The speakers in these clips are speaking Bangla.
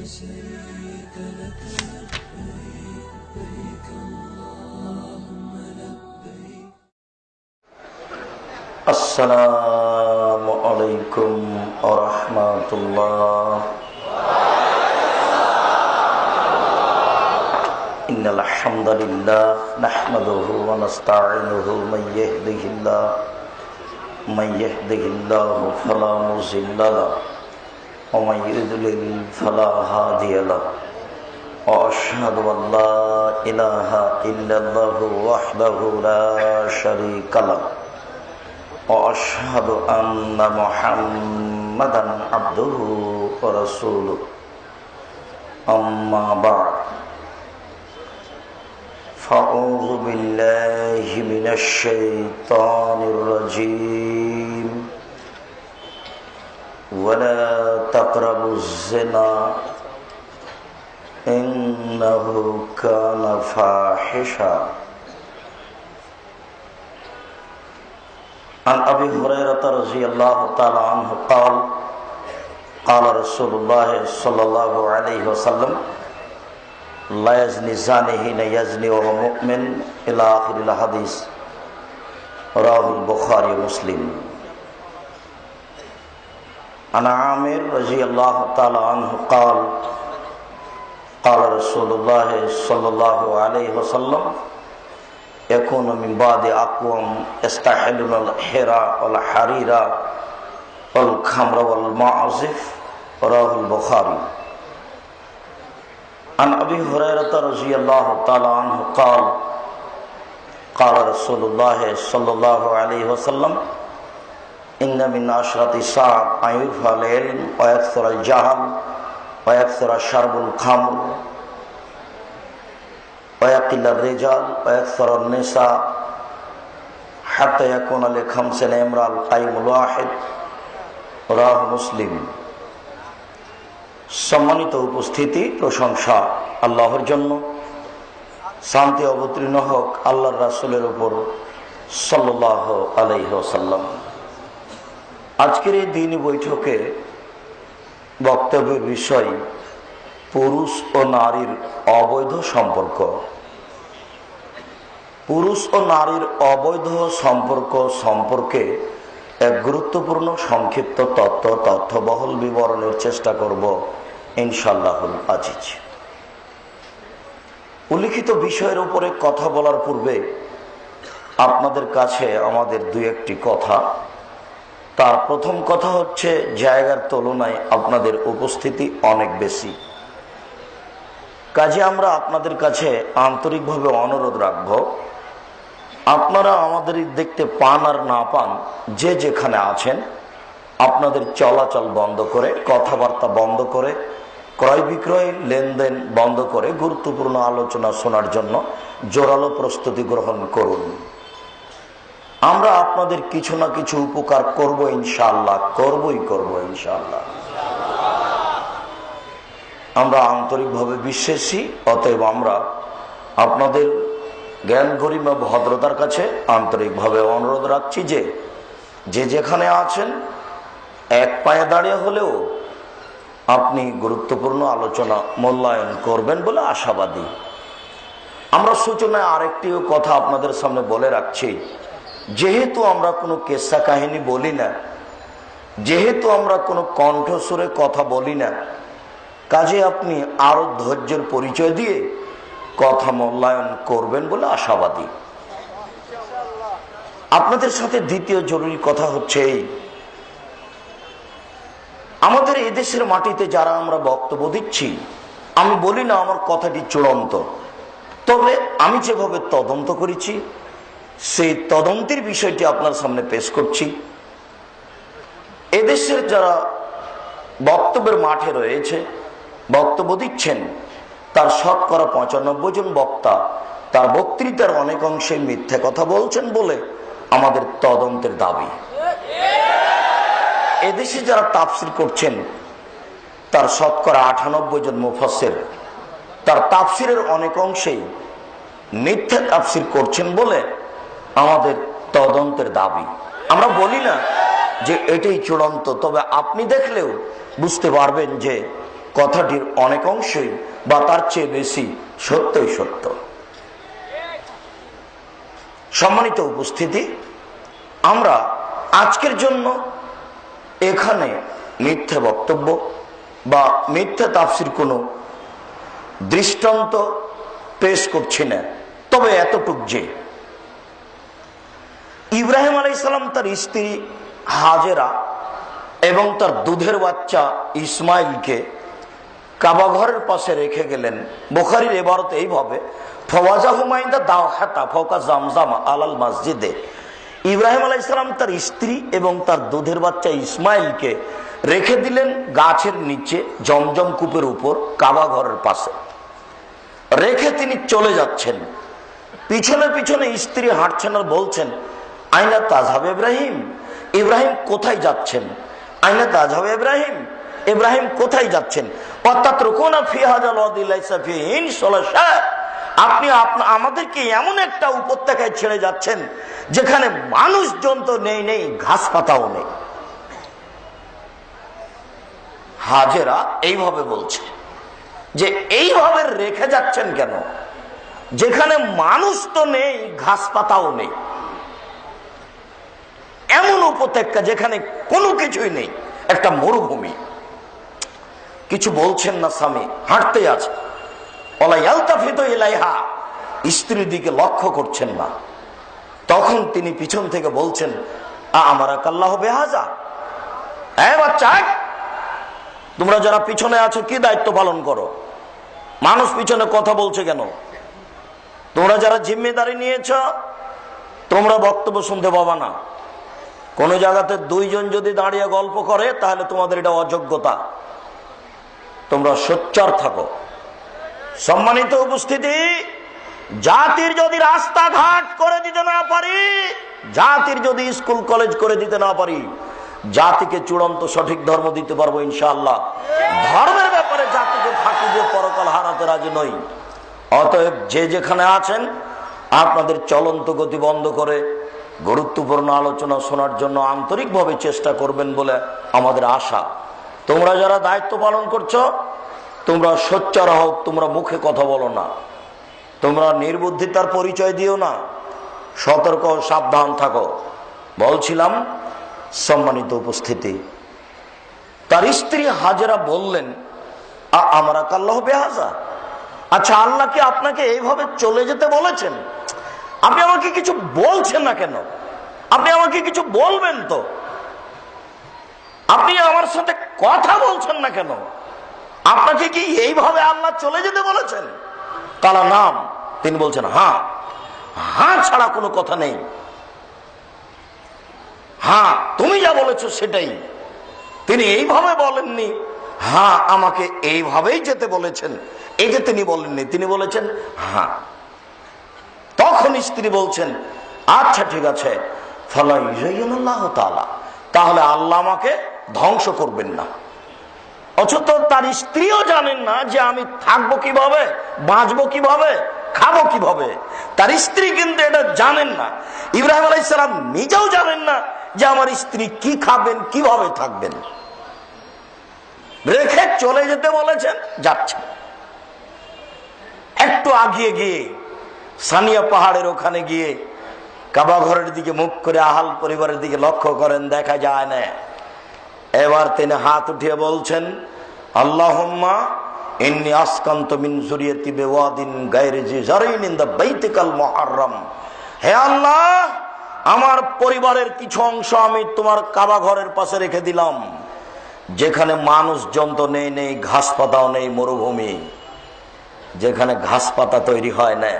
شريك لك لبيك اللهم لبيك. السلام عليكم ورحمة الله. إن الحمد لله نحمده ونستعينه من يهده الله فلا مضل له ومن يضلل فلا هادي له وأشهد أن لا إله إلا الله وحده لا شريك له وأشهد أن محمدا عبده ورسوله. أما بعد فأعوذ بالله من الشيطان الرجيم. ولا تقربوا الزنا إنه كان فاحشا. عن أبي هريرة رضي الله تعالى عنه قال قال رسول الله صلى الله عليه وسلم لا يزني الزاني حين يزني وهو مؤمن إلى آخر الحديث. رواه البخاري ومسلم. عن عامر رضي الله تعالى عنه قال قال رسول الله صلى الله عليه وسلم يكون من بعد أقوام يستحلون الحرى والحرير والخمر والمعازف. رواه البخاري. عن أبي هريرة رضي الله تعالى عنه قال قال رسول الله صلى الله عليه وسلم إن من أشرط الساعة أن يرفع العلم ويكثر الجهل ويكثر شرب الخمر ويقل الرجال ويكثر النساء حتى يكون لخمسين امرأة القيم الواحد. رواه মুসলিম। সম্মানিত উপস্থিতি, প্রশংসা আল্লাহর জন্য, শান্তি অবতীর্ণ হোক আল্লাহর রাসূলের উপর সাল্লাল্লাহু আলাইহি ওয়াসাল্লাম। আজকের এই দিনী বৈঠকে বক্তব্যের বিষয় পুরুষ ও নারীর অবৈধ সম্পর্ক। পুরুষ ও নারীর অবৈধ সম্পর্ক সম্পর্কে এক গুরুত্বপূর্ণ সংক্ষিপ্ত তথ্যবহুল বিবরণের চেষ্টা করব ইনশাআল্লাহুল আজিজ। উল্লিখিত বিষয়ের উপরে কথা বলার পূর্বে আপনাদের কাছে আমাদের দুই একটি কথা। তার প্রথম কথা হচ্ছে, জায়গার তুলনায় আপনাদের উপস্থিতি অনেক বেশি, কাজে আমরা আপনাদের কাছে আন্তরিকভাবে অনুরোধ রাখব, আপনারা আমাদের দেখতে পান আর না পান, যে যেখানে আছেন আপনাদের চলাচল বন্ধ করে, কথাবার্তা বন্ধ করে, ক্রয় বিক্রয় লেনদেন বন্ধ করে গুরুত্বপূর্ণ আলোচনা শোনার জন্য জোরালো প্রস্তুতি গ্রহণ করুন। আমরা আপনাদের কিছু না কিছু উপকার করব ইনশাআল্লাহ, করব ইনশাআল্লাহ। আমরা আন্তরিকভাবে বিশ্বাসী, অতএব আমরা আপনাদের জ্ঞান গরিমা ভদ্রতার কাছে আন্তরিকভাবে অনুরোধ রাখছি যে যেখানে আছেন এক পায়ে দাঁড়িয়ে হলেও আপনি গুরুত্বপূর্ণ আলোচনা মূল্যায়ন করবেন বলে আশাবাদী। আমরা সূচনায় আরেকটিও কথা আপনাদের সামনে বলে রাখছি, যেহেতু আমরা কোনো কেসা কাহিনী বলি না, যেহেতু আমরা কোনো কণ্ঠস্বরে কথা বলি না, কাজে আপনি আরো ধৈর্যের পরিচয় দিয়ে কথা মূল্যায়ন করবেন বলে আশাবাদী। আপনাদের সাথে দ্বিতীয় জরুরি কথা হচ্ছে এই, আমাদের এদেশের মাটিতে যারা আমরা বক্তব্য দিচ্ছি, আমি বলি না আমার কথাটি চূড়ান্ত, তবে আমি যেভাবে তদন্ত করেছি সেই তদন্তের বিষয়টি আপনার সামনে পেশ করছি। এদেশের যারা বক্তব্যের মাঠে রয়েছে, বক্তব্য দিচ্ছেন, তার শতকরা 95 জন বক্তা তার বক্তৃতার অনেক অংশে মিথ্যা কথা বলছেন বলে আমাদের তদন্তের দাবি। এদেশে যারা তাফসির করছেন তার শতকরা 98 জন মুফাসসির তার তাফসিরের অনেক অংশেই মিথ্যা তাফসির করছেন বলে আমাদের তদন্তের দাবি। আমরা বলি না যে এটাই চূড়ান্ত, তবে আপনি দেখলেও বুঝতে পারবেন যে কথাটির অনেক অংশই বা তার চেয়ে বেশি সত্যই সত্য। সম্মানিত উপস্থিতি, আমরা আজকের জন্য এখানে মিথ্যে বক্তব্য বা মিথ্যে তাফসির কোনো দৃষ্টান্ত পেশ করছি না। তবে এতটুক যে ইব্রাহিম আলাইহিস সালাম তার স্ত্রী হাজেরা এবং তার দুধের বাচ্চা ইসমাইলকে কাবা ঘরের পাশে রেখে গেলেন। বুখারীর ইবারত এইভাবে, ফাওয়াজাহুমাইদা দাওহাতা ফাওকা জামজামা আলাল মসজিদে। ইব্রাহিম আলাইহিস সালাম তার স্ত্রী এবং তার দুধের বাচ্চা ইসমাইলকে রেখে দিলেন গাছের নিচে জমজম কূপের উপর কাবা ঘরের পাশে রেখে তিনি চলে যাচ্ছেন। পিছনে পিছনে স্ত্রী হাঁটছেন আর বলছেন, আইনা তাজহাব ইব্রাহিম, ইব্রাহিম কোথায় যাচ্ছেন? আইনা তাজহাব ইব্রাহিম, ইব্রাহিম কোথায় যাচ্ছেন? আপনি আমাদেরকে এমন একটা উপত্যকায় ছেড়ে যাচ্ছেন যেখানে মানুষজন তো নেই, ঘাস পাতাও নেই। হাজেরা এইভাবে বলছে যে এইভাবে রেখে যাচ্ছেন কেন, যেখানে মানুষ তো নেই, ঘাস পাতাও নেই, এমন উপত্যকা যেখানে কোনো কিছুই নেই, একটা মরুভূমি। কিছু বলছেন না স্বামী, হাঁটতে আছে। স্ত্রীর দিকে লক্ষ্য করছেন না। তখন তিনি পিছন থেকে বলছেন, আমারা কাল্লাহ বেহাজা, বাচ্চা তোমরা যারা পিছনে আছো কি দায়িত্ব পালন করো? মানুষ পিছনে কথা বলছে কেন? তোমরা যারা জিম্মেদারি নিয়েছ তোমরা বক্তব্য শুনতে পাবা না। কোন জায়গাতে দুইজন যদি দাঁড়িয়ে গল্প করে তাহলে তোমাদের এটা অযোগ্যতা, তোমরা সোচ্চার থাকো। সম্মানিত উপস্থিতি, জাতির যদি রাস্তাঘাট করে দিতে না পারি, জাতির যদি স্কুল কলেজ করে দিতে না পারি, জাতিকে চূড়ান্ত সঠিক ধর্ম দিতে পারবো ইনশাআল্লাহ। ধর্মের ব্যাপারে জাতিকে ফাঁকি দিয়ে পরকাল হারাতে রাজি নই। অতএব যে যেখানে আছেন আপনাদের চলন্ত গতি বন্ধ করে গুরুত্বপূর্ণ আলোচনা শোনার জন্য আন্তরিকভাবে চেষ্টা করবেন বলে আমাদের আশা। তোমরা যারা দায়িত্ব পালন করছো তোমরা সোচ্চার হও, তোমরা মুখে কথা বলো না, তোমরা নির্বুদ্ধিতার পরিচয় দিও না, সতর্ক সাবধান থাকো। বলছিলাম সম্মানিত উপস্থিতি, তার স্ত্রী হাজেরা বললেন, আমরা কাল্লাহ বেহাজা, আচ্ছা আল্লাহ কি আপনাকে এইভাবে চলে যেতে বলেছেন? আপনি আমাকে কিছু বলছেন না কেন? আপনি আমাকে কিছু বলবেন তো, আপনি আমার সাথে কথা বলছেন না কেন? আপনাকে কি এইভাবে আল্লাহ চলে যেতে বলেছেন? কালা নাম, তিনি বলছেন হ্যাঁ, হ্যাঁ ছাড়া কোনো কথা নেই, হ্যাঁ তুমি যা বলেছো সেটাই। তিনি এইভাবে বলেননি হ্যাঁ আমাকে এইভাবেই যেতে বলেছেন, এই যে তিনি বলেননি, তিনি বলেছেন হ্যাঁ। তখন স্ত্রী বলছেন, আচ্ছা ঠিক আছে, তাহলে আল্লাহ আমাকে ধ্বংস করবেন না। অথচ তার স্ত্রীও জানেন না যে আমি থাকবো কিভাবে, বাঁচবো কিভাবে, খাবো কিভাবে। তার স্ত্রী কিন্তু এটা জানেন না। ইব্রাহিম আলাইহিস সালাম নিজেও জানেন না যে আমার স্ত্রী কি খাবেন, কিভাবে থাকবেন। রেখে চলে যেতে বলেছেন, যাচ্ছে। একটু আগিয়ে গিয়ে সানিয়া পাহাড়ের ওখানে গিয়ে কাবা ঘরের দিকে মুখ করে আহাল পরিবারের দিকে লক্ষ্য করেন, দেখা যায় না। এবার তিনি হাত উঠিয়ে বলছেন, আল্লাহুম্মা ইন্নী আসকানতু মিন যুরিয়াতি বিওয়াদিন গায়রি জি জারিন ইন দা বাইতিকাল মুহাররম। হে আল্লাহ, আমার পরিবারের কিছু অংশ আমি তোমার কাবা ঘরের পাশে রেখে দিলাম, যেখানে মানুষজন তো নেই, ঘাস পাতাও নেই, মরুভূমি, যেখানে ঘাস পাতা তৈরি হয় না,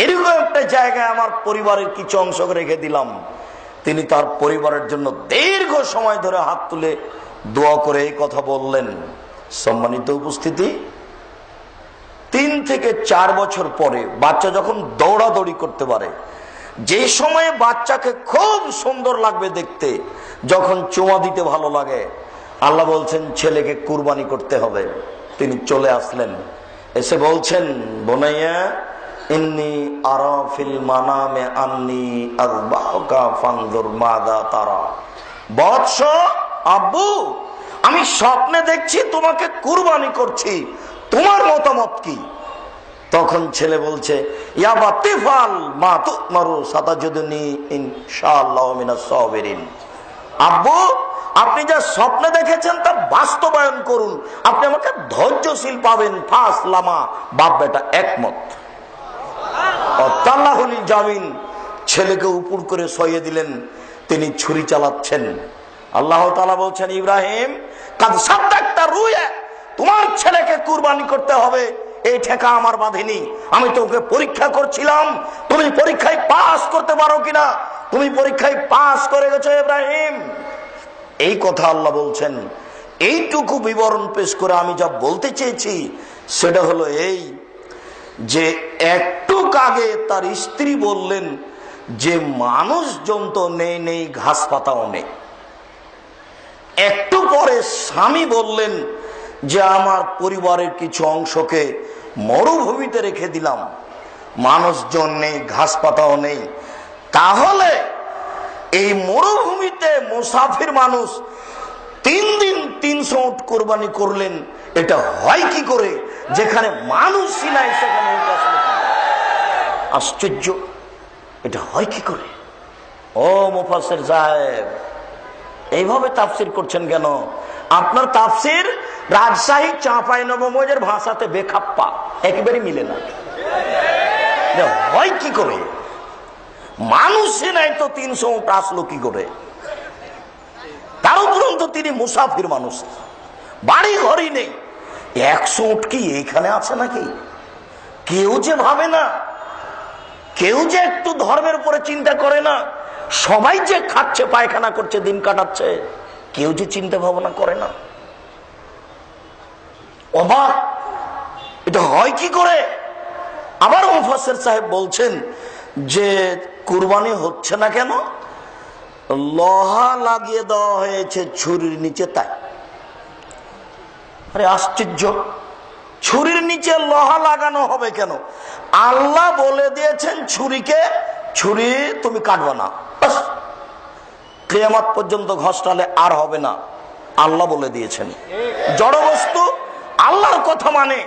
এরকম একটা জায়গায় আমার পরিবারের কিছু অংশ রেখে দিলাম। তিনি তার পরিবারের জন্য দীর্ঘ সময় ধরে হাত তুলে দোয়া করে এই কথা বললেন। সম্মানিত উপস্থিতি, 3 থেকে 4 বছর পরে বাচ্চা যখন দৌড়াদৌড়ি করতে পারে, যে সময়ে বাচ্চাকে খুব সুন্দর লাগবে দেখতে, যখন চুমা দিতে ভালো লাগে, আল্লাহ বলছেন ছেলেকে কুরবানি করতে হবে। তিনি চলে আসলেন, এসে বলছেন, বোনাইয়া ইন্নী আরা ফিল মানামে আন্নী আযবাহুকা ফানজুর মাযা তারা। বৎস, আব্বু আমি স্বপ্নে দেখছি তোমাকে কুরবানি করছি, তোমার মতামত কি? তখন ছেলে বলছে, ইয়া বাতিফাল মা তুমারু সাতাজিদুনি ইনশাআল্লাহু মিনাস সাবিরিন। আব্বু, আপনি যা স্বপ্নে দেখেছেন তা বাস্তবায়ন করুন, আপনি আমাকে ধৈর্যশীল পাবেন। ফাসলামা, বাপ বেটা একমত। আল্লাহুল জামিন, ছেলেকে উপর করে সইয়ে দিলেন, তিনি ছুরি চালাচ্ছেন। আল্লাহ তাআলা বলছেন, ইব্রাহিম কাদ সাদ্দাকতা রুয়া, তোমার ছেলেকে কুরবানি করতে হবে, এই ঠেকা আমার বাঁধেনি। আমি তোকে পরীক্ষা করছিলাম, তুমি পরীক্ষায় পাস করতে পারো কিনা। তুমি পরীক্ষায় পাস করে গেছো ইব্রাহিম। এই কথা আল্লাহ বলছেন। এইটুকু বিবরণ পেশ করে আমি যা বলতে চেয়েছি সেটা হলো এই, যে একটু আগে তার স্ত্রী বললেন যে মানুষজন তো নেই, নেই ঘাস পাতাও নেই। একটু পরে স্বামী বললেন যে আমার পরিবারের কিছু অংশকে মরুভূমিতে রেখে দিলাম, মানুষজন নেই, ঘাস পাতাও নেই। তাহলে এই মরুভূমিতে মুসাফির মানুষ 3 দিন 300 উট কোরবানি করলেন, এটা হয় কি করে? যেখানে মানুষই নাই সেখানে আশ্চর্য, এটা হয় কি করে? ও মুফাসসির সাহেব, এইভাবে তাফসির করছেন কেন? আপনার তাফসির রাজশাহী চাঁপাইনবাবগঞ্জের ভাষাতে বেখাপ্পা, একেবারে মিলে না। হয় কি করে? মানুষে নাই তো 300 উট আসলো কি করে? তার উপরন্ত তিনি মুসাফির মানুষ, বাড়ি ঘরই নেই। 100 উট কি এইখানে আছে নাকি? কেউ যে ভাবে না, কেউ যে একটু ধর্মের উপরে চিন্তা করে না। সবাই যে খাচ্ছে, পায়খানা করছে, দিন কাটাচ্ছে, কেউ যে চিন্তা ভাবনা করে না। অবাক, এটা হয় কি করে? আবার মুফাসসির সাহেব বলছেন যে কুরবানি হচ্ছে না কেন? লোহা লাগিয়ে দেওয়া হয়েছে ছুরির নিচে, তাই। আরে আশ্চর্য, ছুরির নিচে লোহা লাগানো হবে কেন? আল্লাহ বলে দিয়েছেন ছুরিকে, ছুরি তুমি কাটবে না, কিয়ামত পর্যন্ত ঘষটালে আর হবে না, আল্লাহ বলে দিয়েছেন। জড় বস্তু আল্লাহর কথা মানে,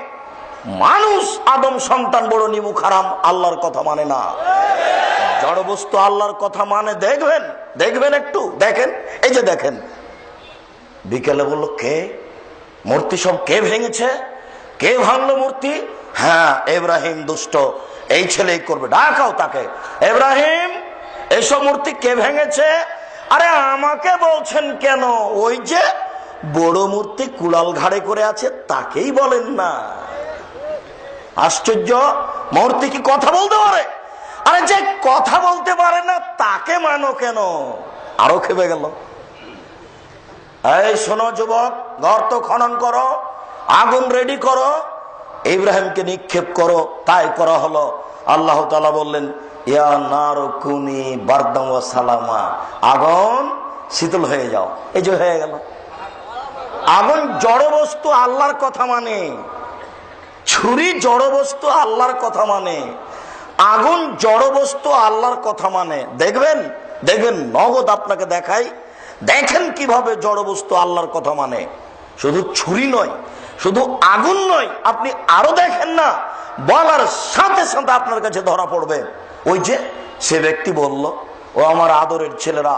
মানুষ আদম সন্তান বড় নিমুখ হারাম, আল্লাহর কথা মানে না। জড় বস্তু আল্লাহর কথা মানে। দেখবেন, দেখবেন, একটু দেখেন। এই যে দেখেন, বিকেলে বললো কে মূর্তি সব কে ভেঙেছে? কে ভাঙলো মূর্তি? হ্যাঁ, ইব্রাহিম দুষ্ট, এই ছেলেই করবে। ডাকাও তাকে, ইব্রাহিম এসব মূর্তি কে ভেঙেছে? আরে আমাকে বলছেন কেন? ওই যে বড় মূর্তি কুড়াল ঘাড়ে করে আছে তাকেই বলেন না। আশ্চর্য, মূর্তি কি কথা বলতে পারে? আরে যে কথা বলতে পারে না তাকে মানো কেন? আরো খেপে গেল। এই শোনো যুবক, গর্ত খনন করো, আগুন রেডি করো, ইব্রাহিমকে নিক্ষেপ করো। তাই করা হলো। আল্লাহ তাআলা বললেন, ইয়া নারু কুনি বারদাম ওয়া সালামা, আগুন শীতল হয়ে যাও। এই যে হয়ে গেল। আগুন জড় বস্তু, আল্লাহর কথা মানে। ছুরি জড় বস্তু, আল্লাহর কথা মানে। আগুন জড় বস্তু, আল্লাহর কথা মানে। দেখবেন, দেখবেন, নগদ আপনাকে দেখাই। দেখেন কিভাবে জড় বস্তু আল্লাহর কথা মানে। শুধু ছুরি নয়, শুধু আগুন নয়, আপনি আরো দেখেন না, বলার সাথে সাথে আপনার কাছে ধরা পড়বে। ওই যে সে ব্যক্তি বলল, ও আমার আদরের ছেলেরা,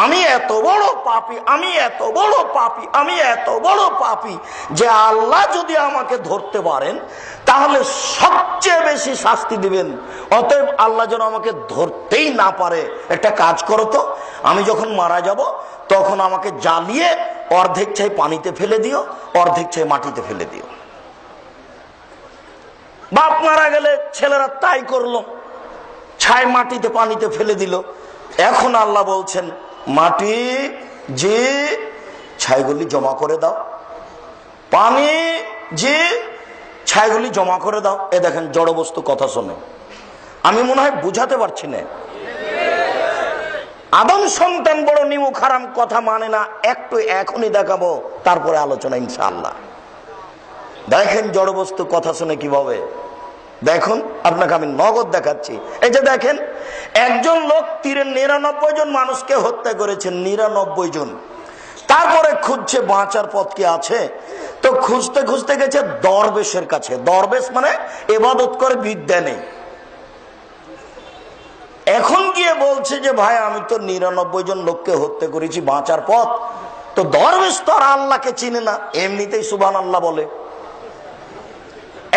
আমি এত বড় পাপী, আমি এত বড় পাপী, আমি এত বড় পাপী যে আল্লাহ যদি আমাকে ধরতে পারেন তাহলে সবচেয়ে বেশি শাস্তি দিবেন। অতএব আল্লাহ যেন আমাকে ধরতেই না পারে। একটা কাজ করো তো, আমি যখন মারা যাব তখন আমাকে জ্বালিয়ে অর্ধেক চাই পানিতে ফেলে দিও, অর্ধেক চাই মাটিতে ফেলে দিও। বাপ মারা গেলে ছেলেরা তাই করলো, ছাই মাটিতে পানিতে ফেলে দিল। এখন আল্লাহ বলছেন, মাটি যে ছাইগুলি জমা করে দাও, পানি যে ছাইগুলি জমা করে দাও। এ দেখেন, জড় বস্তু কথা শোনে। আমি মনে হয় বুঝাতে পারছি না। আদম সন্তান বড় নিমুখ হারাম, কথা মানে না। একটু এখনই দেখাবো, তারপরে আলোচনা ইনশাআল্লাহ। দেখেন জড় বস্তু কথা শুনে কিভাবে। দেখুন, আপনাকে আমি নগদ দেখাচ্ছি। এই যে দেখেন, একজন লোক তীরে 99 জন মানুষকে হত্যা করেছেন, 99 জন। তারপরে খুঁজছে বাঁচার পথ কি আছে, তো খুঁজতে খুঁজতে গেছে দরবেশের কাছে। দরবেশ মানে ইবাদত করে, বিদ্যা নেই। এখন গিয়ে বলছে যে ভাই আমি তো 99 জন লোককে হত্যা করেছি, বাঁচার পথ। তো দরবেশ তো আর আল্লাহকে চিনে না, এমনিতেই সুবহানাল্লাহ বলে।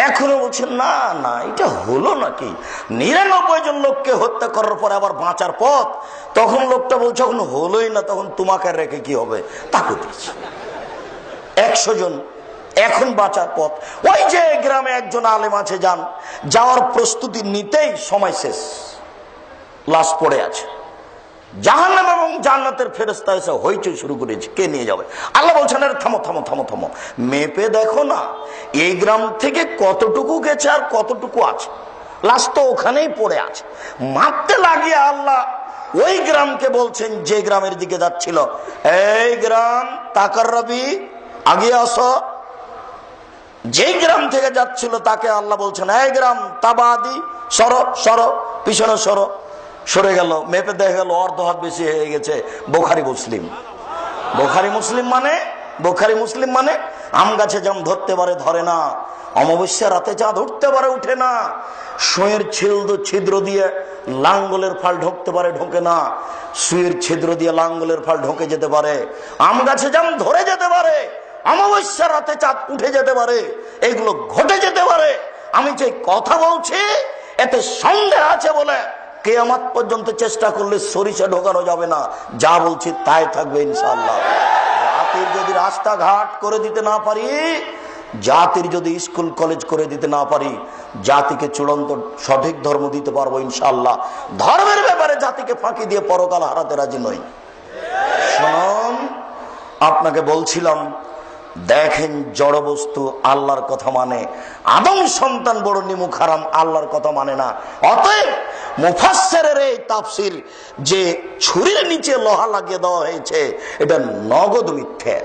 এখনো বলছেন না না, এটা হলো নাকি? 99 জন লোককে হত্যা করার পরে আবার বাঁচার পথ। তখন লোকটা বলছে এখন হলোই না, তখন তোমাকে রেখে কি হবে? তাকে দিয়েছে 100 জন, এখন বাঁচার পথ। ওই যে গ্রামে একজন আলেম আছে, যান, যাওয়ার প্রস্তুতি নিতেই সময় শেষ, লাশ পড়ে আছে। জাহান্নাম এবং জান্নাতের ফেরেশতা এসে হইচই শুরু করেছে, কে নিয়ে যাবে? আল্লাহ বলছেন আরে থামো থামো থামো থামো, মেপে দেখো না এই গ্রাম থেকে কতটুকু গেছে আর কতটুকু আছে। লাশ তো ওখানেই পড়ে আছে। মারতে লাগিয়ে আল্লাহ ওই গ্রামকে বলছেন যে গ্রামের দিকে যাচ্ছিল, এই গ্রাম তাকার রবি, আগে আসো। যেই গ্রাম থেকে যাচ্ছিল তাকে আল্লাহ বলছেন এই গ্রাম তাবাদি, সরো সরো, পিছনে সরো। সরে গেল, মেপে দেখা গেল অর্ধ হাত বেশি হয়ে গেছে। বোখারি মুসলিম। বোখারি মুসলিম মানে আম গাছে জাম ধরতে পারে ধরে না, অমাবস্যা রাতে চাঁদ উঠতে পারে উঠে না, সুয়ের ছিদ্র দিয়ে লাঙ্গলের ফাল ঢুকতে পারে ঢোকে না, সুয়ের ছিদ্র দিয়ে লাঙ্গলের ফাল ঢোকে যেতে পারে, আম গাছে জাম ধরে যেতে পারে, অমাবস্যা রাতে চাঁদ উঠে যেতে পারে, এগুলো ঘটে যেতে পারে। আমি যে কথা বলছি এতে সন্দেহ আছে বলে কিয়ামত পর্যন্ত চেষ্টা করলে সরিষা ঢোকানো যাবে না। যা বলছি তাই থাকবে ইনশাআল্লাহ। জাতির যদি রাস্তাঘাট করে দিতে না পারি, জাতির যদি স্কুল কলেজ করে দিতে না পারি, জাতিকে চূড়ান্ত সঠিক ধর্ম দিতে পারবো ইনশাআল্লাহ। ধর্মের ব্যাপারে জাতিকে ফাঁকি দিয়ে পরকাল হারাতে রাজি নই। শুনুন, আপনাকে বলছিলাম, দেখেন জড় বস্তু আল্লাহর কথা মানে, আদম সন্তান বড় নিমুখ হারাম আল্লাহর কথা মানে না। অতএব মুফাসসিরের এই তাফসীর যে ছুরির নিচে লোহা লাগিয়ে দেওয়া হয়েছে এটা নগদ মিথ্যে।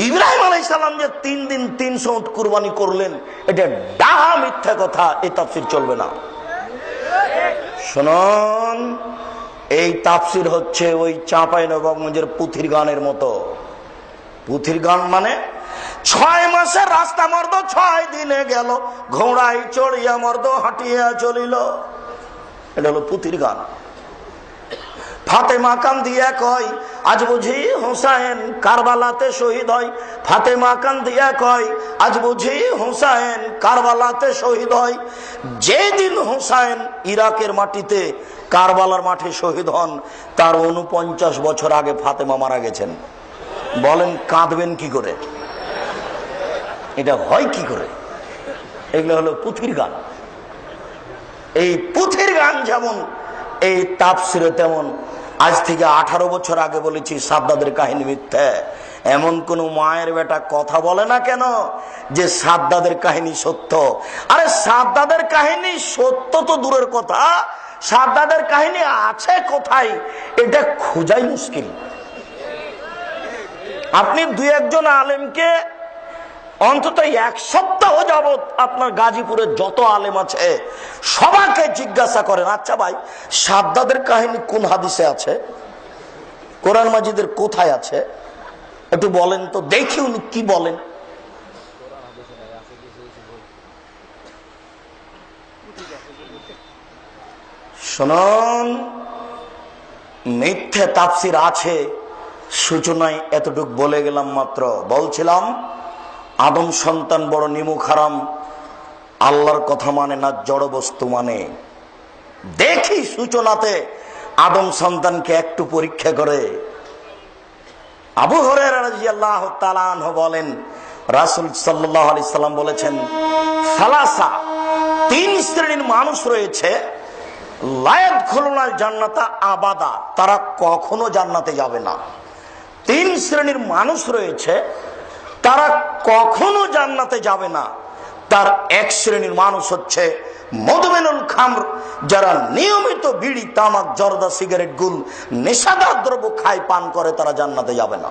ইব্রাহিম আলাইহিস সালাম যে 3 দিন 300 উট কুরবানি করলেন, এটা ডাহা মিথ্যা কথা, এই তাফসীর চলবে না। শুনুন, এই তাফসীর হচ্ছে ওই চাঁপাইনবাবগঞ্জের পুথির গানের মতো। পুথির গান মানে 6 মাসের রাস্তা মর্দ 6 দিনে গেল, ঘোড়ায় চড়িয়া মর্দ হাঁটিয়া চলিল। এটা হলো পুথির গান। ফাতেমা কান্দিয়া কয় আজ বুঝি হুসাইন কারবালাতে শহীদ হয়। ফাতেমা কান্দিয়া কয় আজ বুঝি হুসাইন কারবালাতে শহীদ হয়। যেদিন হুসাইন ইরাকের মাটিতে কারবালার মাঠে শহীদ হন, তার 49 বছর আগে ফাতেমা মারা গেছেন। বলেন কাঁদবেন কি করে? এটা হয় কি করে? এগুলো হলো পুথির গান। এই পুথির গান যেমন, এই তাফসিরে তেমন। আজ থেকে 18 বছর আগে বলেছি সাদ্দাদের কাহিনী মিথ্যা। এমন কোন মায়ের বেটা কথা বলে না কেন যে সাদ্দাদের কাহিনী সত্য? আরে সাদ্দাদের কাহিনী সত্য তো দূরের কথা, সাদ্দাদের কাহিনী আছে কোথায় এটা খোঁজাই মুশকিল। আপনি 2-1 জন আলেমকে অন্তত 1 সপ্তাহ যাবত আপনার গাজীপুরে যত আলেম আছে সবাইকে জিজ্ঞাসা করেন, আচ্ছা ভাই সাদ্দাদের কাহিনী কোন হাদিসে আছে, কোরআন মাজিদের কোথায় আছে, একটু বলেন তো দেখি উনি কি বলেন। শুনুন, মিথ্যে তাফসির আছে, সূচনায় এতটুক বলে গেলাম মাত্র। বলছিলাম আদম সন্তান বড় নিমুখ হারাম, আল্লাহর কথা মানে না, জড় বস্তু মানে। দেখি সূচনাতে আদম সন্তানকে একটু পরীক্ষা করে। আবু হুরায়রা রাদিয়াল্লাহু তাআলা আনহু বলেন, রাসূল সাল্লাল্লাহু আলাইহি সাল্লাম বলেছেন, সালাসা 3 শ্রেণীর মানুষ রয়েছে, লা ইয়াদখুলুনাল জান্নাতা আবাদা, তারা কখনো জান্নাতে যাবে না। 3 শ্রেণীর মানুষ রয়েছে, তারা কখনো জান্নাতে যাবে না। তার 1 শ্রেণীর মানুষ হচ্ছে মদমিনুল খামর, যারা নিয়মিত বিড়ি তামাক জর্দা সিগারেট গুল নেশাদার দ্রব্য খায় পান করে, তারা জান্নাতে যাবে না।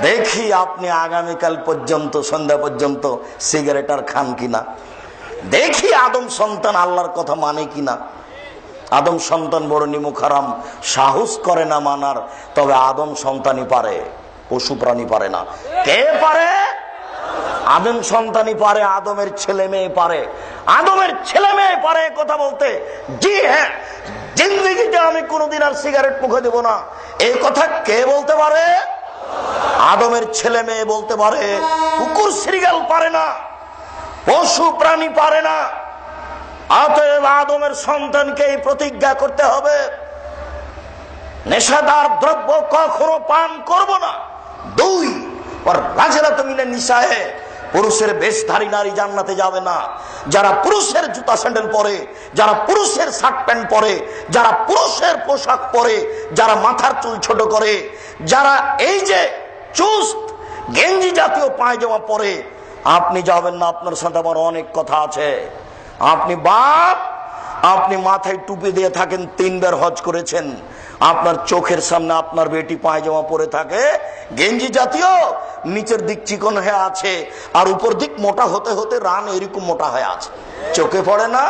দেখি আপনি আগামীকাল পর্যন্ত সন্ধ্যা পর্যন্ত সিগারেট আর খান কিনা, দেখি আদম সন্তান আল্লাহর কথা মানে কিনা। আদম সন্তান বড় নিমুখারাম, সাহস করে না মানার। তবে আদম সন্তানই পারে, পশু প্রাণী পারে না। কে পারে? আদম সন্তানই পারে, আদমের ছেলে মেয়ে পারে। আদমের ছেলে মেয়ে পারে কথা বলতে। জি হ্যাঁ, জিন্দেগিতে আমি কোনোদিন আর সিগারেট মুখে দেব না, এই কথা কে বলতে পারে? আদমের ছেলে মেয়ে বলতে পারে। কুকুর শ্রীগাল পারে না, পশু প্রাণী পারে না। অতএব আদমের সন্তানকে এই প্রতিজ্ঞা করতে হবে, নেশাদার দ্রব্য কখনো পান করব না। 2, রাজরাত মিনে নিশায়ে, পুরুষের বেশধারী নারী জান্নাতে যাবে না। যারা পুরুষের জুতা স্যান্ডেল পরে, যারা পুরুষের শার্ট প্যান্ট পরে, যারা পুরুষের পোশাক পরে, যারা মাথার চুল ছোট করে, যারা এই যে চুস্ত গেঞ্জি জাতীয় পায়জামা পরে, আপনি যাবেন না। আপনার সাথে আমার অনেক কথা আছে। আপনি বাপ, আপনি মাথায় টুপি দিয়ে থাকেন, 3 বার হজ করেছেন, আপনার চোখের সামনে আপনার বেটি পায়জামা পরে থাকে গেঞ্জি জাতীয়, নিচের দিক চিকন হয়ে আছে আর উপর দিক মোটা হতে হতে রান এরকম মোটা হয়ে আছে, চোখে পড়ে না?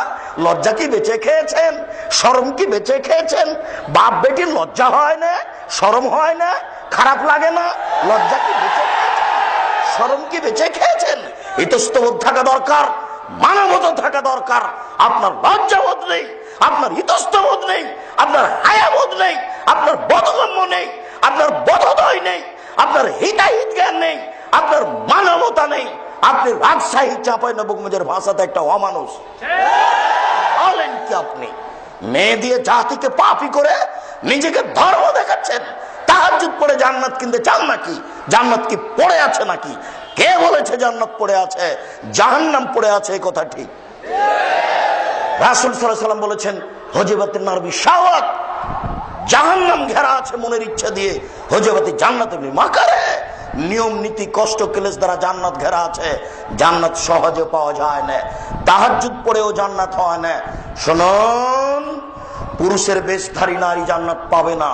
লজ্জা কি বেঁচে খেয়েছেন? শরম কি বেঁচে খেয়েছেন? বাপ বেটির লজ্জা হয় না? শরম হয় না? খারাপ লাগে না? লজ্জা কি বেঁচে খেয়েছেন? শরম কি বেঁচে খেয়েছেন? ইতস্তবোধ থাকা দরকার, মানবতা থাকা দরকার। আপনার লজ্জাবোধ নেই, আপনার ইতস্তবোধ নেই, আপনার হায়াবোধ নেই, আপনার বোধগম্য নেই, আপনার বোধোদয় নেই, আপনার হিতাহিত জ্ঞান নেই, আপনার মানবতা নেই। আপনি রাজশাহী চাঁপাইনবাবগঞ্জের ভাষাতে একটা অমানুষ। বলেন কি আপনি? মেয়ে দিয়ে জাতিকে পাপী করে নিজেকে ধর্ম দেখাচ্ছেন। তাহাজ্জুদ পড়ে জান্নাত কিনতে চান নাকি? জান্নাত কি পড়ে আছে নাকি? কে বলেছে জান্নাত পড়ে আছে? জাহান্নাম পড়ে আছে, এই কথা ঠিক। রাসূল সাল্লাল্লাহু আলাইহি ওয়াসাল্লাম বলেছেন, হজিবাতুন নার বিশাওয়াত, জাহান্নাম ঘেরা আছে মনের ইচ্ছা দিয়ে, হজিবাতি জান্নাত বিল মাকারে, নিয়ম নীতি কষ্ট ক্লেশ দ্বারা জান্নাত ঘেরা আছে। জান্নাত সহজে পাওয়া যায় না, তাহাজ্জুদ পড়েও জান্নাত হয় না। শুনুন, পুরুষের বেশধারী নারী জান্নাত পাবে না,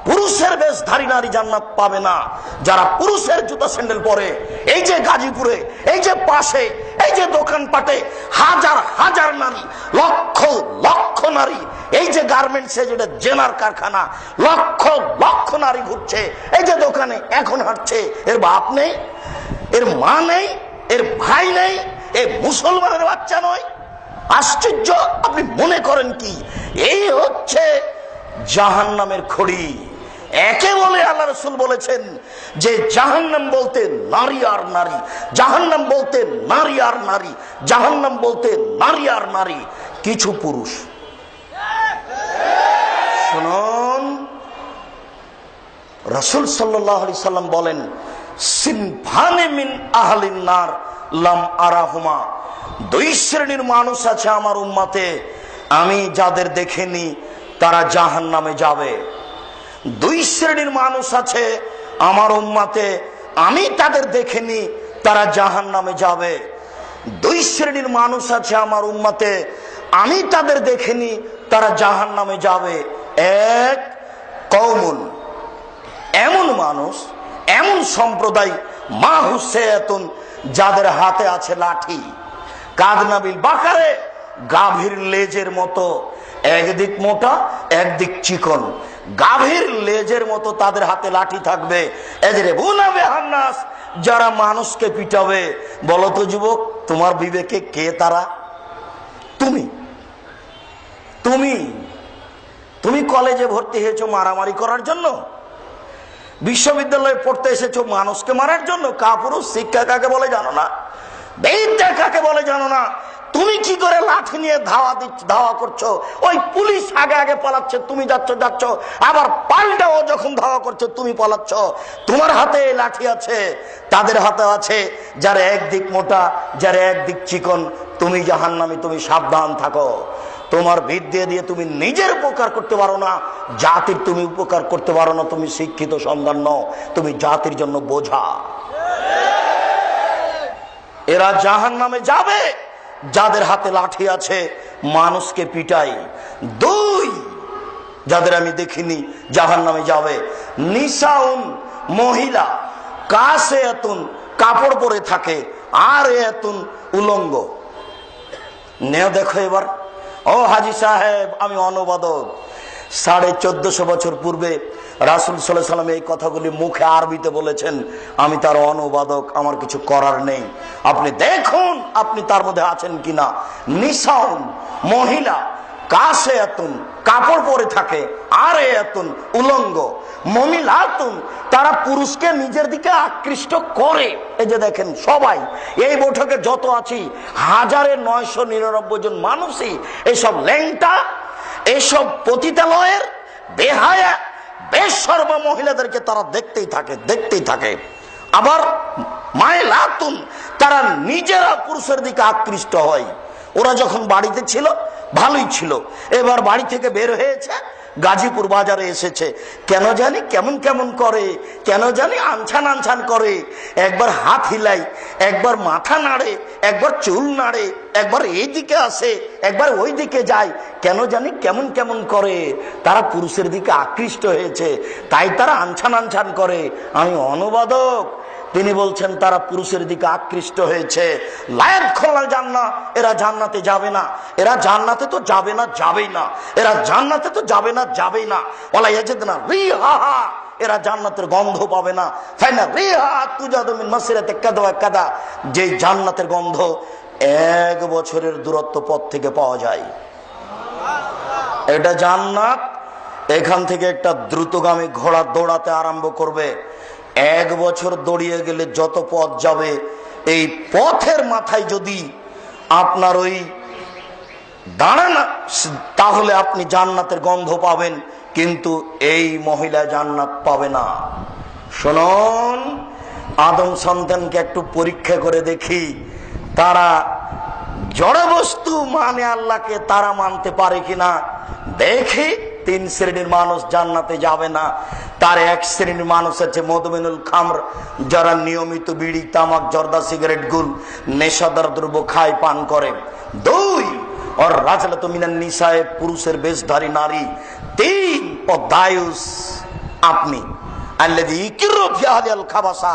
পুরুষের বেশধারী নারী জান্নাত পাবে না। যারা পুরুষের জুতা স্যান্ডেল পরে, এই যে গাজীপুরে, এই যে পাশে, এই যে দোকানপাটে হাজার হাজার নারী, লক্ষ লক্ষ নারী, এই যে গার্মেন্টসে যেটা জেনার কারখানা, লক্ষ লক্ষ নারী ঘুরছে, এই যে দোকানে এখন হাঁটছে, এর বাপ নেই, এর মা নেই, এর ভাই নেই, এ মুসলমানের বাচ্চা নয়? আশ্চর্য! আপনি মনে করেন কি এই হচ্ছে জাহান্নামের খড়ি? একে বলে আল্লাহ রাসূল বলেছেন যে জাহান্নাম বলতে নারী আর নারী, জাহান্নাম বলতে নারী আর নারী, জাহান্নাম বলতে নারী আর নারী। কিছু পুরুষ, শুনুন, রাসূল সাল্লাল্লাহু আলাইহি সাল্লাম বলেন, সিনফানে মিন আহলিন নার লাম আরাহুমা, 2 শ্রেণীর মানুষ আছে আমার উম্মতে, আমি যাদের দেখেনি তারা জাহান্নামে যাবে। 2 শ্রেণীর মানুষ আছে আমার উম্মতে, আমি তাদের দেখেনি তারা জাহান্নামে যাবে। 2 শ্রেণীর মানুষ আছে আমার উম্মতে, আমি তাদের দেখেনি তারা জাহান্নামে যাবে। 1, কওমুন, এমন মানুষ, এমন সম্প্রদায়, মা হুসায়াতুন, যাদের হাতে আছে লাঠি, কাদনাবিল বাকারে, গাভীর লেজের মতো, একদিক মোটা একদিক চিকন, গাভীর লেজের মতো তাদের হাতে লাঠি থাকবে। এজরিবুনা বিহান্নাস, যারা মানুষকে পিটাবে। বলো তো যুবক, তোমার বিবেকে কে তারা? তুমি তুমি তুমি কলেজে ভর্তি হয়েছো মারামারি করার জন্য, বিশ্ববিদ্যালয়ে পড়তে এসেছো মানুষকে মারার জন্য। কাপুরুষ শিক্ষা কাকে বলে জানো না, বিদ্যা কাকে বলে জানো না। তুমি কি করে লাঠি নিয়ে ধাওয়া করছো? ওই পুলিশ আগে আগে পালাচ্ছে, তুমি যাচ্ছ, আবার পাল্টাও যখন ধাওয়া করছো তুমি পালাচ্ছ। তোমার হাতে লাঠি আছে, তাদের হাতে আছে, যার একদিক মোটা, যার একদিক চিকন। তুমি জাহান্নামী, তুমি সাবধান থাকো। তোমার বিদ্যা দিয়ে তুমি নিজের উপকার করতে পারো না, জাতির তুমি উপকার করতে পারো না। তুমি শিক্ষিত সন্তান নও, তুমি জাতির জন্য বোঝা। এরা জাহান্নামে যাবে যাদের হাতে লাঠি আছে, মানুষকে পিটাই। 2, যাদের আমি দেখিনি জাহান্নামে যাবে, নিসাউন, মহিলা, কাসিয়াতুন, কাপড় পরে থাকে, আর এতুন, উলঙ্গ। নেও দেখো এবার ও হাজী সাহেব, আমি অনুবাদক। 1450 বছর পূর্বে রাসূল সাল্লাল্লাহু আলাইহি সাল্লাম এই কথাগুলি মুখে আরবিতে বলেছেন। আমি তার অনুবাদক, আমার কিছু করার নেই। আপনি দেখুন আপনি তার মধ্যে আছেন কিনা। নিসাউন, মহিলা, কাছে এতুন, কাপড় পরে থাকে, আর এতুন, উলঙ্গ, মমিলাতুন, তারা পুরুষকে নিজের দিকে আকৃষ্ট করে। এই যে দেখেন সবাই এই বৈঠকে যত আছি 1999 জন মানুষই এইসব ল্যাংটা, এইসব পতিতালয়ের বেহায়া বেশরম মহিলাদেরকে তারা দেখতেই থাকে। আবার মাইলাতুন, তারা নিজেরা পুরুষের দিকে আকৃষ্ট হয়। ওরা যখন বাড়িতে ছিল ভালোই ছিল, এবার বাড়ি থেকে বের হয়েছে, গাজীপুর বাজারে এসেছে, কেন জানি কেমন কেমন করে, কেন জানি আনছান করে। একবার হাত হিলাই, একবার মাথা নাড়ে, একবার চুল নাড়ে, একবার এই দিকে আসে, একবার ওই দিকে যায়, কেন জানি কেমন কেমন করে। তারা পুরুষের দিকে আকৃষ্ট হয়েছে, তাই তারা আনছান করে। আমি অনুবাদক, তিনি বলছেন তারা পুরুষের দিকে আকৃষ্ট হয়েছে। লায়াত খোলাল জান্নাত, এরা জান্নাতে যাবে না, এরা জান্নাতে তো যাবে না, যাবেই না, এরা জান্নাতে তো যাবে না, যাবেই না। ওয়ালা ইয়াজিদনা রিহা, এরা জান্নাতের গন্ধ পাবে না। ফাইনা রিহা তুজাদু মিন মাসিরাতি কাদা ওয়া কাদা, যে জান্নাতের গন্ধ 1 বছরের দূরত্ব পথ থেকে পাওয়া যায়। এটা জান্নাত। এখান থেকে একটা দ্রুতগামী ঘোড়া দৌড়াতে আরম্ভ করবে, 1 বছর দৌড়িয়ে গেলে যত পথ যাবে, এই পথের মাথায় যদি আপনার ওই দাঁড়ান, তাহলে আপনি জান্নাতের গন্ধ পাবেন, কিন্তু এই মহিলা জান্নাত পাবে না। শুনুন, আদম সন্তানকে একটু পরীক্ষা করে দেখি, তারা জড় বস্তু মানে আল্লাহকে তারা মানতে পারে কিনা দেখি। 3 শ্রেণীর মানুষ জান্নাতে যাবে না। তার 1 শ্রেণীর মানুষ আছে মদমিনুল খামর, যারা নিয়মিত বিড়ি, তামাক, জর্দা, সিগারেট, গুল, নেশাদার দ্রব্য খায়, পান করে। 2 और রাজলাতু মিনান নিসায়ে, পুরুষের বেশধারী নারী। 3 ও দায়ুস, আপনি আল্লাযী ইকরু ফি আহলিল খাবাসা,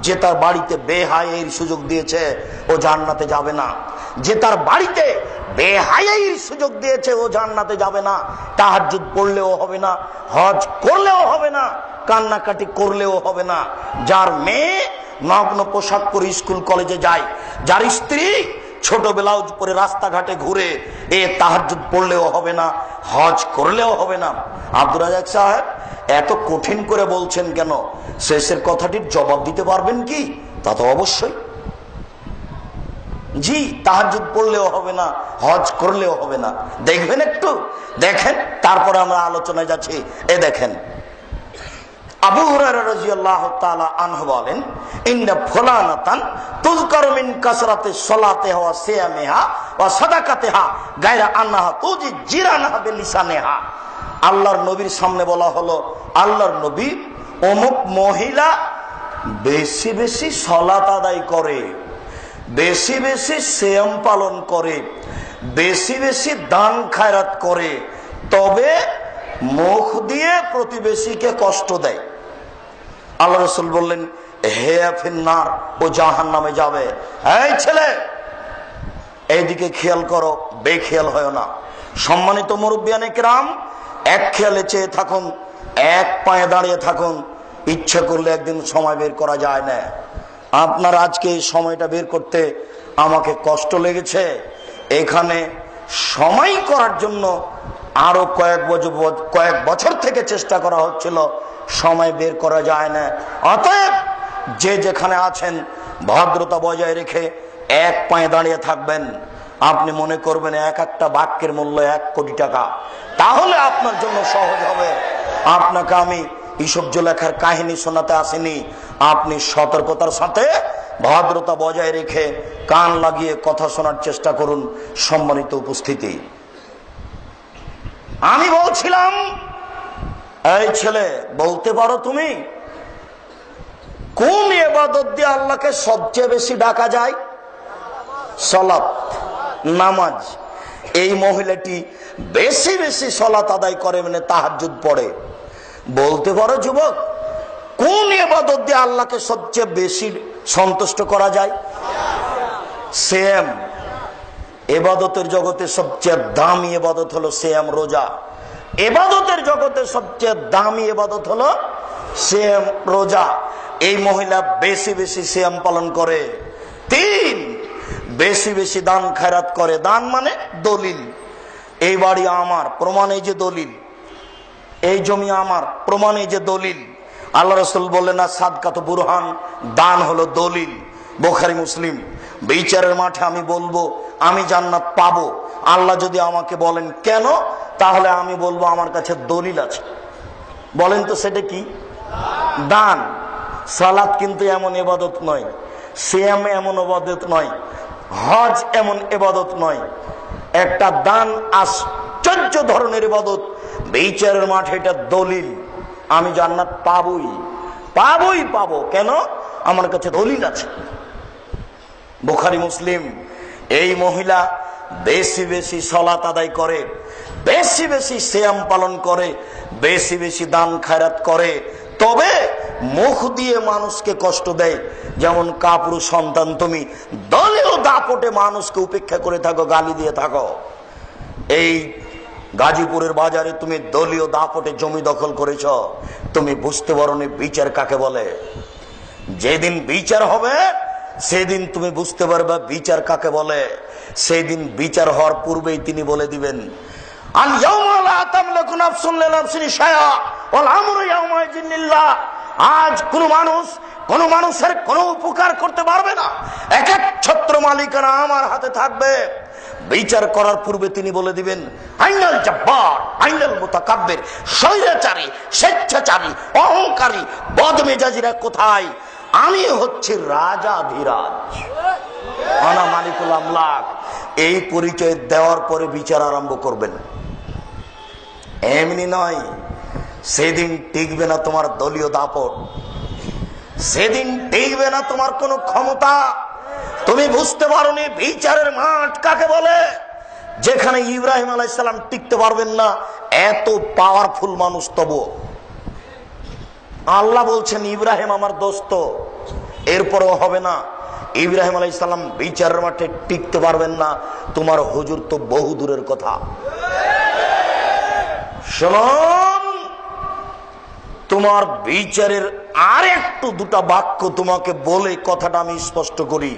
যে তার বাড়িতে বেহায়ার সুযোগ দিয়েছে ও জান্নাতে যাবে না। যে তার বাড়িতে বেহায়ার সুযোগ দিয়েছে ও জান্নাতে যাবে না। তাহাজ্জুদ পড়লেও হবে না, হজ করলেও হবে না, কান্নাকাটি করলেও হবে না। যার মেয়ে নগ্ন পোশাক পরে স্কুল কলেজে যায়, যার স্ত্রী ছোট ব্লাউজ পরে রাস্তাঘাটে ঘুরে, এ তাহাজ্জুদ পড়লেও হবে না, হজ করলেও হবে না। আব্দুর রাজ্জাক সাহেব এত কঠিন করে বলছেন কেন? শেষের কথাটির জবাব দিতে পারবেন কি? তা তো অবশ্যই। জি, তাহাজ্জুদ পড়লেও হবে না, হজ করলেও হবে না। দেখবেন, একটু দেখেন, তারপরে আমরা আলোচনায় যাচ্ছি। এ দেখেন, আবু হুরায়রা রাদিয়াল্লাহু তাআলা আনহু বলেন, ইন্না ফুলানাতান তুযকারু মিন কাসরাতি সালাতিহা ওয়া সিয়ামিহা ওয়া সাদাকাতিহা গায়রা আন্নাহা তুজি জিরানাহা বিলিসানিহা। আল্লাহর নবীর সামনে বলা হলো, আল্লাহর নবী অমুক মহিলা বেশি বেশি সালাত আদায় করে, বেশি বেশি সিয়াম পালন করে, বেশি বেশি দান খায়রাত করে, তবে মুখ দিয়ে প্রতিবেশীকে কষ্ট দেয়। আল্লাহ রাসূল বললেন, হে ফিন্নার, ও জাহান্নামে যাবে। এই ছেলে, এইদিকে খেয়াল করো, বেখেয়াল হয় না। সম্মানিত মুরব্বিয়ানে কিরাম, এক খেয়ালে চেয়ে থাকুন, এক পায়ে দাঁড়িয়ে থাকুন। ইচ্ছা করলে একদিন সময় বের করা যায় না। আপনার আজকে এই সময়টা বের করতে আমাকে কষ্ট লেগেছে। এখানে সময় করার জন্য আরো কয়েক বছর থেকে চেষ্টা করা হচ্ছিল, সময় বের করা যায় না। অতএব যে যেখানে আছেন ভদ্রতা বজায় রেখে এক পায়ে দাঁড়িয়ে থাকবেন। আপনি মনে করবেন এক একটা বাক্যের মূল্য 1 কোটি টাকা, তাহলে আপনার জন্য সহজ হবে। আপনাকে আমি এইসব লেখার কাহিনী শোনাতে আসেনি। আপনি সতর্কতার সাথে ভদ্রতা বজায় রেখে কান লাগিয়ে কথা শোনার চেষ্টা করুন। সম্মানিত উপস্থিতি, আমি বলছিলাম, এই ছেলে, বলতে পারো তুমি কোন ইবাদত দিয়ে আল্লাহকে সবচেয়ে বেশি ডাকা যায়? সালাত, নামাজ। এই মহিলাটি বেশি বেশি সালাত আদায় করে, মানে তাহাজ্জুদ পড়ে। বলতে পারো যুবক, কোন ইবাদত দিয়ে আল্লাহকে সবচেয়ে বেশি সন্তুষ্ট করা যায়? সিয়াম। এবাদতের জগতে সবচেয়ে দামি এবাদত হলো সিয়াম রোজা। এবাদতের জগতে সবচেয়ে দামি এবাদত হলো সিয়াম রোজা। এই মহিলা বেশি বেশি সিয়াম পালন করে। 3, বেশি বেশি দান খায়রাত করে। দান মানে দলিল, এই বাড়ি আমার, প্রমাণে যে দলিল, এই জমি আমার, প্রমাণে যে দলিল। আল্লাহ রাসূল বললেন না, সাদকাত বুরহান, দান হলো দলিল। বুখারী মুসলিম। বিচারের মাঠে আমি বলবো আমি জান্নাত পাবো, আল্লাহ যদি আমাকে বলেন কেন, তাহলে আমি বলবো আমার কাছে দলিল আছে। বলেন তো সেটা কি? দান। সালাত কিন্তু এমন ইবাদত নয়, সিয়াম এমন ইবাদত নয়, হজ এমন ইবাদত নয়। একটা দান আশ্চর্য ধরনের ইবাদত। বিচারের মাঠে এটা দলিল, আমি জান্নাত পাবোই পাবোই পাবো। কেন? আমার কাছে দলিল আছে। বুখারী মুসলিম। এই মহিলা বেশি বেশি সালাত আদায় করে, বেশি বেশি সিয়াম পালন করে, বেশি বেশি দান খায়রাত করে, তবে মুখ দিয়ে মানুষকে কষ্ট দেয়। যেমন কাপুরু সন্তান তুমি দলীয় দাপটে মানুষকে উপেক্ষা করে থাকো, গালি দিয়ে থাকো। এই গাজীপুরের বাজারে তুমি দলীয় দাপটে জমি দখল করেছ, তুমি বুঝতে পারোনি বিচার কাকে বলে। যেদিন বিচার হবে সেদিন তুমি বুঝতে পারবে বিচার কাকে বলে। সেই দিন বিচার হওয়ার পূর্বেই তিনি বলে দিবেন, আল ইয়াউমা লা তামলিকু নাফসুন লিনাফসিন শাইআ ওয়াল আমরু ইয়াউমাইযিন লিল্লাহ। আজ কোন মানুষের কোনো উপকার করতে পারবে না, এক এক ছত্র মালিকানা আমার হাতে থাকবে। বিচার করার পূর্বে তিনি বলে দিবেন, আইনাল জাব্বার আইনাল মুতাকাব্বির, স্বৈরাচারী, স্বেচ্ছাচারী, অহংকারী, বদমেজাজিরা কোথায়? আমি হচ্ছি রাজাধিরাজ, আনা মালিকুল আমলাক। এই পরিচয় দেওয়ার পরে বিচার আরম্ভ করবেন। এমনি নয়। সেদিন টিকবে না তোমার দলীয় দাপট, সেদিন টিকবে না তোমার কোনো ক্ষমতা। তুমি বুঝতে পারোনি বিচারের মাঠ কাকে বলে। যেখানে ইব্রাহিম আলাইহিস সালাম টিকতে পারবেন না, এত পাওয়ারফুল মানুষ, তবু আল্লাহ বলছেন ইব্রাহিম আমার দোস্ত, এরপরও হবে না। ইব্রাহিম আলাইহিস সালাম বিচারের মাঠে টিকতে পারবেন না, তোমার হুজুর তো বহু দূরের কথা। শুনুন, তোমার বিচারের আর একটু দুটা বাক্য তোমাকে বলে কথাটা আমি স্পষ্ট করি।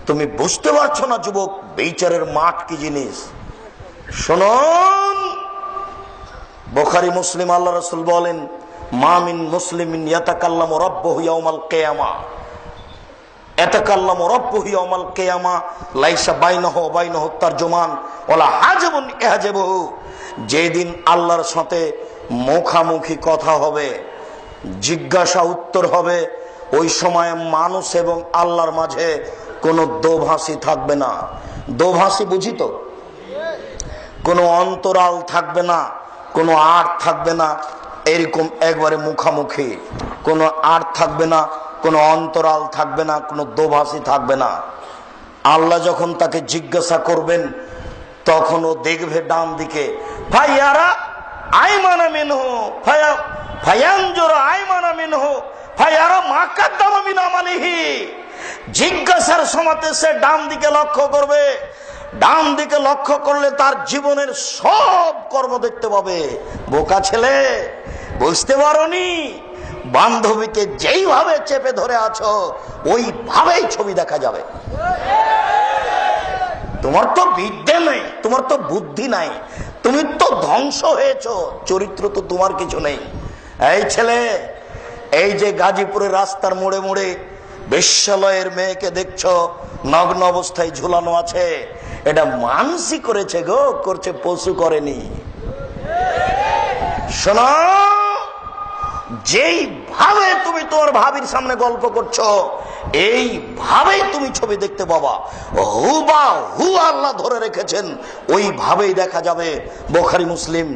তুমি বুঝতে পারছো না যুবক, বিচারের মাঠ কি জিনিস। শুনুন, বুখারী মুসলিম, আল্লাহ রাসূল বলেন, মা মিন মুসলিমিন ইয়াতাকাল্লামু রাব্বুহু ইয়াউমাল কিয়ামাহ, ইয়াতাকাল্লামু রাব্বুহু ইয়াউমাল কিয়ামাহ লাইসা বাইনাহু ওয়া বাইনাহু তারজুমান ওয়ালা হাজাবুন ইয়াহজাবুহু। যেদিন আল্লাহর সাথে মুখামুখি কথা হবে, জিজ্ঞাসা উত্তর হবে, ওই সময় মানুষ এবং আল্লাহর মাঝে কোনো দোভাষী থাকবে না। দোভাষী বুঝি তো? কোনো অন্তরাল থাকবে না, কোনো আড় থাকবে না, এরকম একবারে মুখামুখি। কোনো আড় থাকবে না, কোনো অন্তরাল থাকবে না, কোনো দোভাষী থাকবে না। আল্লাহ যখন তাকে জিজ্ঞাসা করবেন, তখন ও দেখবে ডান দিকে, ভাইয়ারা আইমানা মিনহু ফায়ানজুরু আইমানা মিনহু ফায়ারা মা কাদ্দামা মিন আমালিহি। জিজ্ঞাসার সময় সে ডান দিকে লক্ষ্য করবে। ডান দিকে লক্ষ্য করলে তার জীবনের সব কর্ম দেখতে পাবে। বোকা ছেলে, বুঝতে পারোনি? বান্ধবীকে যেইভাবে চেপে ধরে আছো ওইভাবেই ছবি দেখা যাবে। তোমার তো বিদ্যে নেই, তোমার তো বুদ্ধি নাই, তুমি তো ধ্বংস হয়েছ, চরিত্র তো তোমার কিছু নেই। এই ছেলে, এই যে গাজীপুরের রাস্তার মোড়ে মোড়ে বেশ্যালয়ের মেয়েকে দেখছো নগ্ন অবস্থায় ঝুলানো আছে, এটা মানুষই করেছে গো, করছে, পশু করেনি। শোনো, যেইভাবে তুমি তোমার ভাবির সামনে গল্প করছো এইভাবেই তুমি ছবি দেখতে পাবা। হু আল্লাহ ধরে রেখেছেন, ওইভাবেই দেখা যাবে। বুখারী মুসলিম।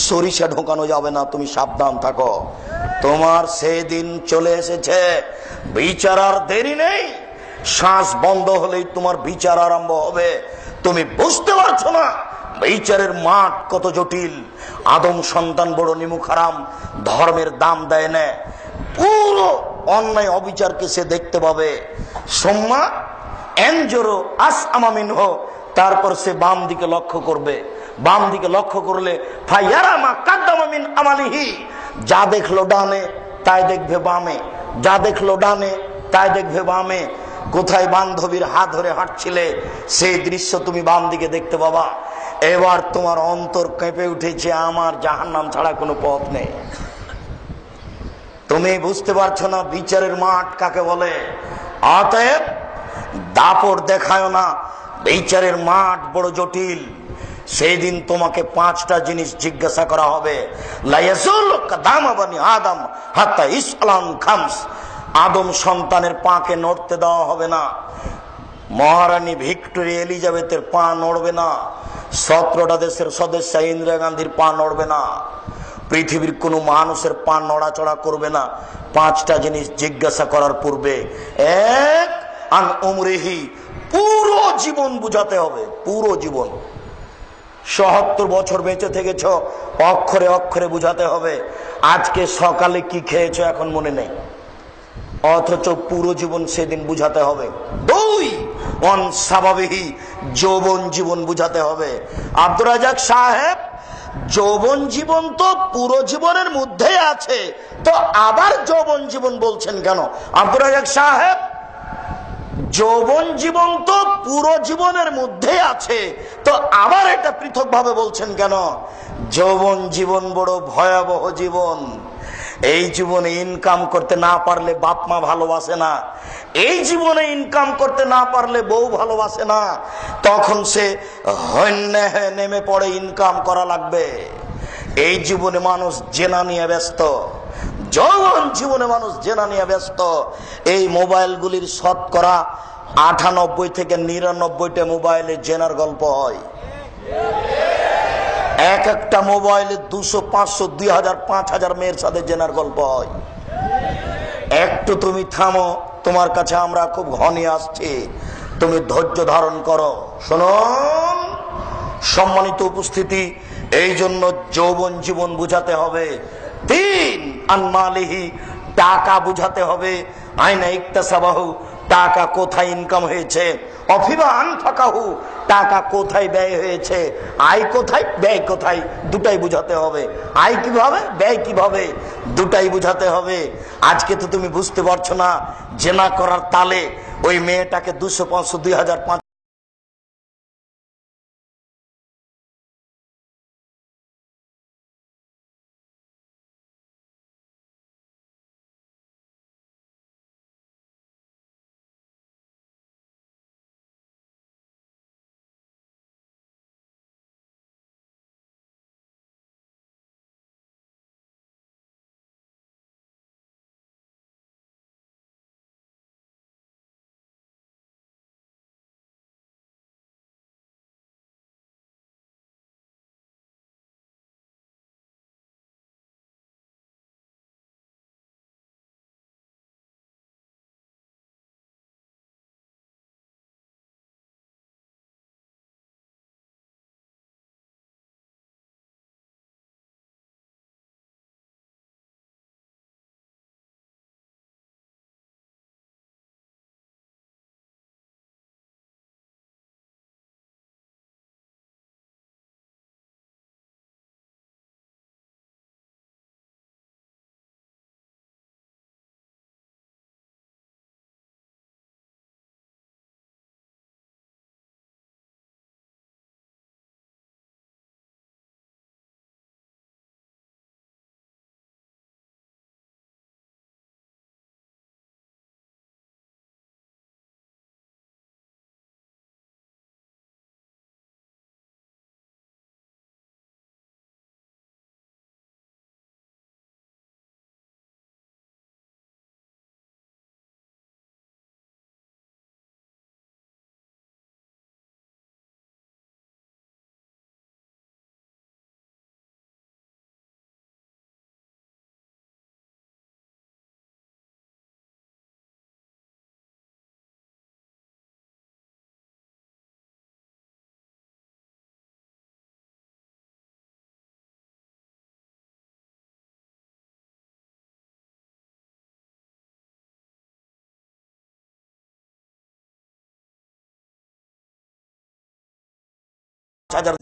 সরিষা ঢোকানো যাবে না, তুমি সাবধান থাকো। তোমার সেদিন চলে এসেছে, বিচার আর দেরি নেই। শ্বাস বন্ধ হলেই তোমার বিচার আরম্ভ হবে। তুমি বুঝতে পারছো না বিচারের মাঠ কত জটিল। আদম সন্তান বড় নিমুখ হারাম, ধর্মের দাম দেয় না, পুরো অন্যায় অবিচারকে সে দেখতে পাবে। সোম্মা এনজোরো আস আমামিন হো তারপর সে বাম দিকে লক্ষ্য করবে। বাম দিকে লক্ষ্য করলে ফায়ারা মা কাদ্দামা মিন আমালিহি, যা দেখলো ডানে তাই দেখবে বামে, যা দেখলো ডানে তাই দেখবে বামে। কোথায় বান্ধবীর হাত ধরে হাঁটছিলে সেই দৃশ্য তুমি বাম দিকে দেখতে পাবা। এবার তোমার অন্তর কেঁপে উঠেছে, আমার জাহান্নাম ছাড়া কোনো পথ নেই। তুমি বুঝতে পারছো না বিচারের মাঠ কাকে বলে। অতএব দাপট দেখায় না, বিচারের মাঠ বড় জটিল। সেই দিন তোমাকে 5টা জিনিস জিজ্ঞাসা করা হবে। আদম সন্তানের পাকে নড়তে দেওয়া হবে না, মহারানী ভিক্টোরিয়া এলিজাবেথের পা নড়বে না, 17টা দেশের সদস্য ইন্দিরা গান্ধীর পা নড়বে না, পৃথিবীর কোনো মানুষের পা নড়াচড়া করবে না। 5টা জিনিস জিজ্ঞাসা করার পূর্বে, এক আন উমরিহি, পুরো জীবন বুঝাতে হবে। পুরো জীবন ৭৭ বছর বেঁচে থেকেছ, অক্ষরে অক্ষরে বুঝাতে হবে। আজকে সকালে কি খেয়েছ এখন মনে নেই, অথচ পুরো জীবন সেদিন বুঝাতে হবে। 2 অন স্বাভাবিক, যৌবন জীবন বুঝাতে হবে। আব্দুর রাজাক সাহেব, যৌবন জীবন তো পুরো জীবনের মধ্যেই আছে, তো আবার যৌবন জীবন বলছেন কেন? আব্দুর রাজাক সাহেব, যৌবন জীবন তো পুরো জীবনের মধ্যে আছে, তো আবার এটা পৃথক ভাবে বলছেন কেন? যৌবন জীবন বড় ভয়াবহ জীবন। এই জীবনে ইনকাম করতে না পারলে বাপ মা ভালোবাসে না, এই জীবনে ইনকাম করতে না পারলে বউ ভালোবাসে না, তখন সে হন্যে নেমে পড়ে ইনকাম করা লাগবে। এই জীবনে মানুষ জেনা নিয়ে ব্যস্ত, যৌবন জীবনে মানুষ জেনা নিয়ে ব্যস্ত। এই মোবাইলগুলির শতকরা 98 থেকে 99টা মোবাইলে জেনার গল্প হয়। এক একটা মোবাইলে 200, 500, 2000, 5000 মেয়ের সাথে জেনার গল্প হয়। একটু তুমি থামো, তোমার কাছে আমরা খুব ঘনিয়ে আসছি, তুমি ধৈর্য ধারণ করো। শুনুন সম্মানিত উপস্থিতি, এই জন্য যৌবন জীবন বুঝাতে হবে। 3 আনমালিহি, টাকা বুঝাতে হবে। আইনা ইকতাসাবাহু, টাকা কোথায় ইনকাম হয়েছে। অফিমা আনফাকাহু, টাকা কোথায় ব্যয় হয়েছে। আয় কোথায় ব্যয় কোথায়, দুটাই বুঝাতে হবে। আয় কিভাবে ব্যয় কিভাবে, দুটাই বুঝাতে হবে। আজকে তো তুমি বুঝতে পারছো না, জেনা করার তালে ওই মেয়েটাকে 200, 500, 2000, হাজার